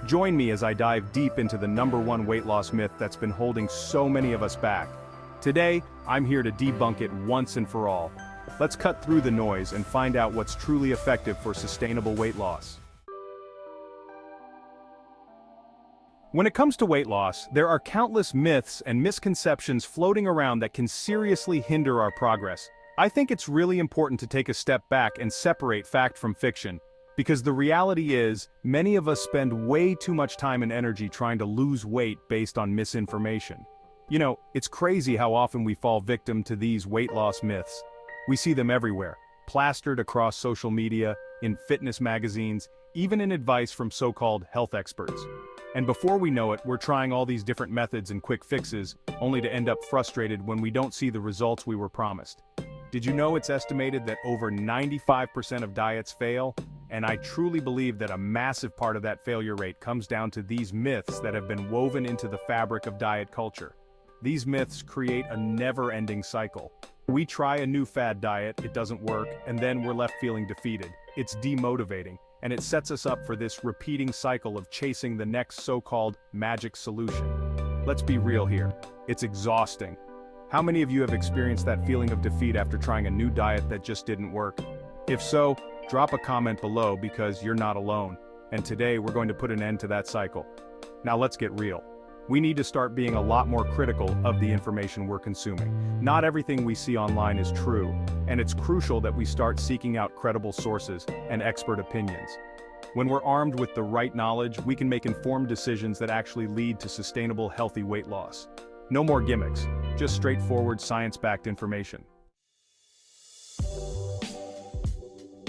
Join me as I dive deep into the #1 weight loss myth that's been holding so many of us back. Today, I'm here to debunk it once and for all. Let's cut through the noise and find out what's truly effective for sustainable weight loss. When it comes to weight loss, there are countless myths and misconceptions floating around that can seriously hinder our progress. I think it's really important to take a step back and separate fact from fiction, because the reality is, many of us spend way too much time and energy trying to lose weight based on misinformation. You know, it's crazy how often we fall victim to these weight loss myths. We see them everywhere, plastered across social media, in fitness magazines, even in advice from so-called health experts. And before we know it, we're trying all these different methods and quick fixes, only to end up frustrated when we don't see the results we were promised. Did you know it's estimated that over 95% of diets fail? And I truly believe that a massive part of that failure rate comes down to these myths that have been woven into the fabric of diet culture. These myths create a never-ending cycle. We try a new fad diet, it doesn't work, and then we're left feeling defeated. It's demotivating, and it sets us up for this repeating cycle of chasing the next so-called magic solution. Let's be real here. It's exhausting. How many of you have experienced that feeling of defeat after trying a new diet that just didn't work? If so, drop a comment below because you're not alone. And today we're going to put an end to that cycle. Now let's get real. We need to start being a lot more critical of the information we're consuming. Not everything we see online is true, and it's crucial that we start seeking out credible sources and expert opinions. When we're armed with the right knowledge, we can make informed decisions that actually lead to sustainable, healthy weight loss. No more gimmicks, just straightforward science-backed information.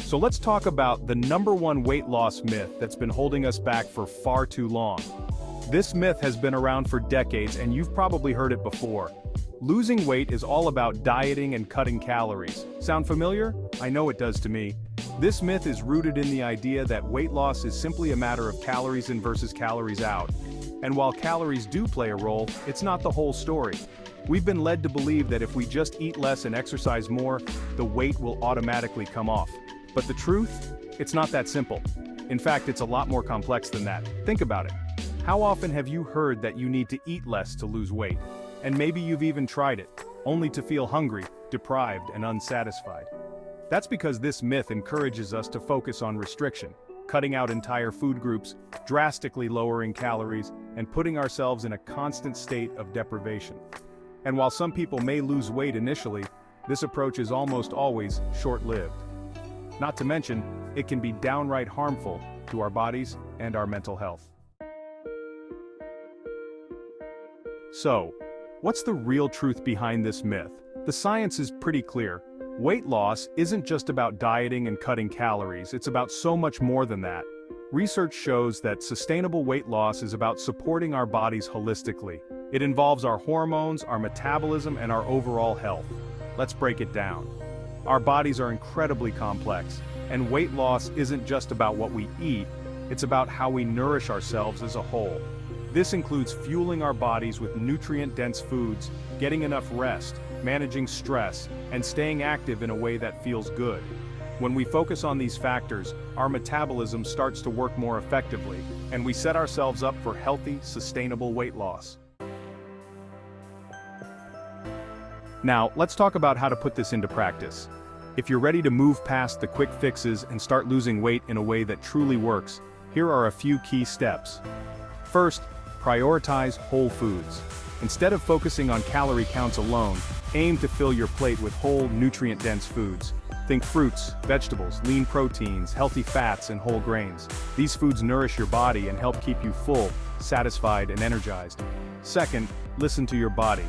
So let's talk about the #1 weight loss myth that's been holding us back for far too long. This myth has been around for decades, and you've probably heard it before. Losing weight is all about dieting and cutting calories. Sound familiar? I know it does to me. This myth is rooted in the idea that weight loss is simply a matter of calories in versus calories out. And while calories do play a role, it's not the whole story. We've been led to believe that if we just eat less and exercise more, the weight will automatically come off. But the truth? It's not that simple. In fact, it's a lot more complex than that. Think about it. How often have you heard that you need to eat less to lose weight? And maybe you've even tried it, only to feel hungry, deprived, and unsatisfied. That's because this myth encourages us to focus on restriction, cutting out entire food groups, drastically lowering calories, and putting ourselves in a constant state of deprivation. And while some people may lose weight initially, this approach is almost always short-lived. Not to mention, it can be downright harmful to our bodies and our mental health. So, what's the real truth behind this myth? The science is pretty clear. Weight loss isn't just about dieting and cutting calories, it's about so much more than that. Research shows that sustainable weight loss is about supporting our bodies holistically. It involves our hormones, our metabolism, and our overall health. Let's break it down. Our bodies are incredibly complex, and weight loss isn't just about what we eat, it's about how we nourish ourselves as a whole. This includes fueling our bodies with nutrient-dense foods, getting enough rest, managing stress, and staying active in a way that feels good. When we focus on these factors, our metabolism starts to work more effectively, and we set ourselves up for healthy, sustainable weight loss. Now, let's talk about how to put this into practice. If you're ready to move past the quick fixes and start losing weight in a way that truly works, here are a few key steps. First, prioritize whole foods. Instead of focusing on calorie counts alone, aim to fill your plate with whole, nutrient-dense foods. Think fruits, vegetables, lean proteins, healthy fats, and whole grains. These foods nourish your body and help keep you full, satisfied, and energized. Second, listen to your body.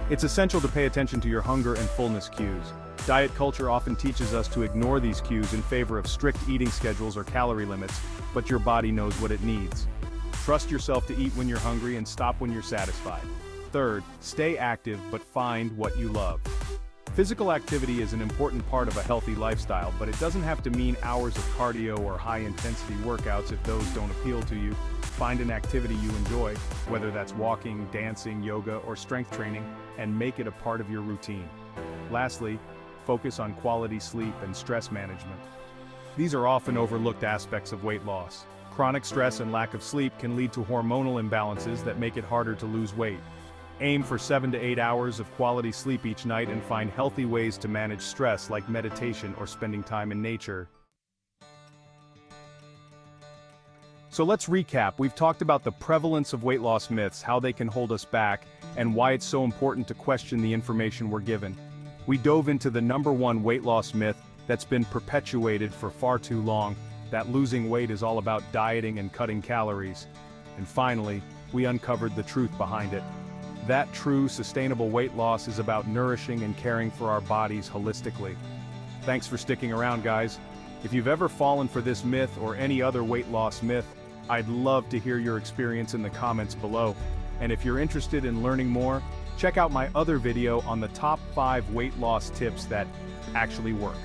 It's essential to pay attention to your hunger and fullness cues. Diet culture often teaches us to ignore these cues in favor of strict eating schedules or calorie limits, but your body knows what it needs. Trust yourself to eat when you're hungry and stop when you're satisfied. Third, stay active but find what you love. Physical activity is an important part of a healthy lifestyle, but it doesn't have to mean hours of cardio or high-intensity workouts if those don't appeal to you. Find an activity you enjoy, whether that's walking, dancing, yoga, or strength training, and make it a part of your routine. Lastly, focus on quality sleep and stress management. These are often overlooked aspects of weight loss. Chronic stress and lack of sleep can lead to hormonal imbalances that make it harder to lose weight. Aim for 7 to 8 hours of quality sleep each night and find healthy ways to manage stress like meditation or spending time in nature. So let's recap. We've talked about the prevalence of weight loss myths, how they can hold us back, and why it's so important to question the information we're given. We dove into the #1 weight loss myth that's been perpetuated for far too long, that losing weight is all about dieting and cutting calories. And finally, we uncovered the truth behind it. That true, sustainable weight loss is about nourishing and caring for our bodies holistically. Thanks for sticking around, guys. If you've ever fallen for this myth or any other weight loss myth, I'd love to hear your experience in the comments below. And if you're interested in learning more, check out my other video on the top 5 weight loss tips that actually work.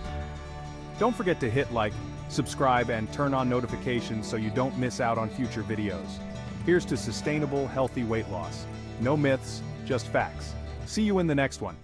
Don't forget to hit like, subscribe, and turn on notifications so you don't miss out on future videos. Here's to sustainable, healthy weight loss. No myths, just facts. See you in the next one.